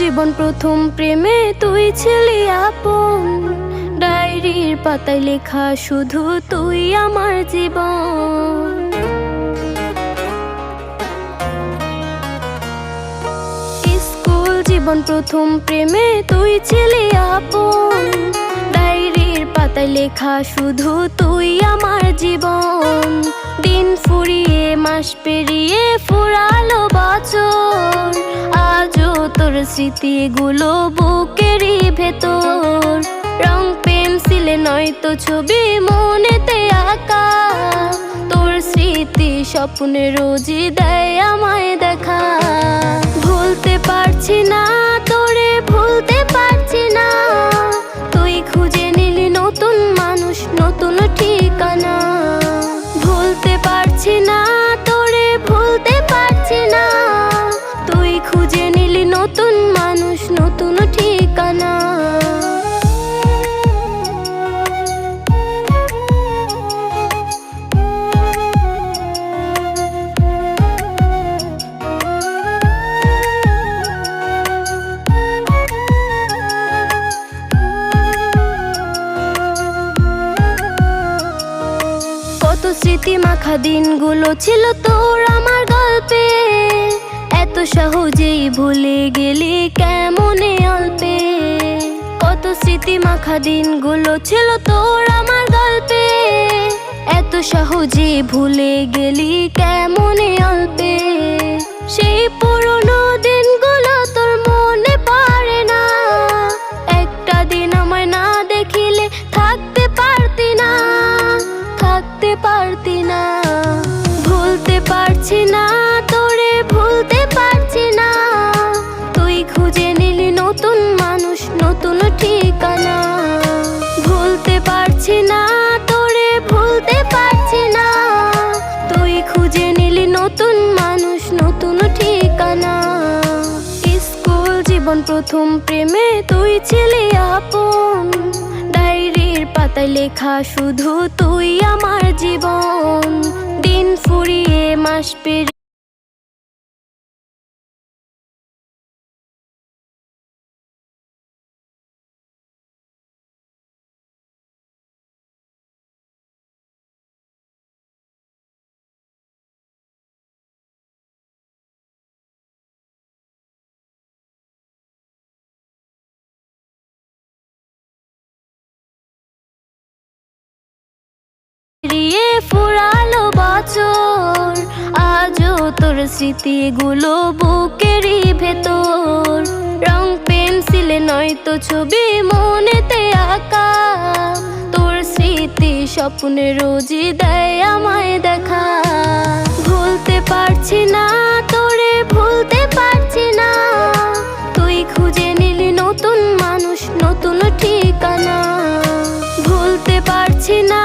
জীবন প্রথম প্রেমে তুই ছিলি আপন, ডায়েরির পাতায় লেখা শুধু তুই আমার জীবন। স্কুল জীবন প্রথম প্রেমে তুই ছিলি আপন, ডায়েরির পাতায় লেখা শুধু তুই আমার জীবন। দিন ফুরিয়ে মাস পেরিয়ে ফুরালো বছর, আজও তোর স্মৃতিগুলো বুকেরই ভেতর। রং পেন্সিলে নয়তো ছবি মনেতে আঁকা, তোর স্মৃতি স্বপ্নে রোজই দেয় আমায় দেখা। ভুলতে পারছি না তোরে, ভুলতে পারছি না, তুই খুঁজে নিলি নতুন মানুষ, নতুন ঠিকানা। ভুলতে পারছি না তোরে, ভুলতে পারছি না, তুই খুঁজে নিলি নতুন মানুষ, নতুন ঠিকানা। কত স্মৃতি মাখা দিনগুলো ছিল তোর আমার গল্পে, এত সহজেই ভুলে গেলি কেমনে অল্পে। কত স্মৃতি মাখা দিনগুলো ছিল তোর আমার গল্পে, এত সহজেই ভুলে গেলি কেমনে অল্পে। সেই পুরনো দিনগুলো তোর মনে পড়ে না, একটা দিন আমায় না দেখিলে থাকতে পারতি না, থাকতে পারতি না। ভুলতে পারছি না তোরে, ভুলতে পারছি না, তুই খুঁজে নিলি নতুন মানুষ, নতুন ঠিকানা। ভুলতে পারছি না তোরে, ভুলতে পারছি না, তুই খুঁজে নিলি নতুন মানুষ, নতুন ঠিকানা। স্কুল জীবন প্রথম প্রেমে তুই ছিলি আপন, ডায়েরির পাতায় লেখা শুধু তুই আমার জীবন। দিন ফুরিয়ে মাস পেরিয়ে ফুরালো বছর, আজও তোর স্মৃতিগুলো বুকেরই ভেতর। রং পেন্সিলে নয়তো ছবি মনেতে আঁকা, তোর স্মৃতি স্বপ্নে রোজই দেয় আমায় দেখা। ভুলতে পারছি না তোরে, ভুলতে পারছি না, তুই খুঁজে নিলি নতুন মানুষ, নতুন ঠিকানা। ভুলতে পারছি না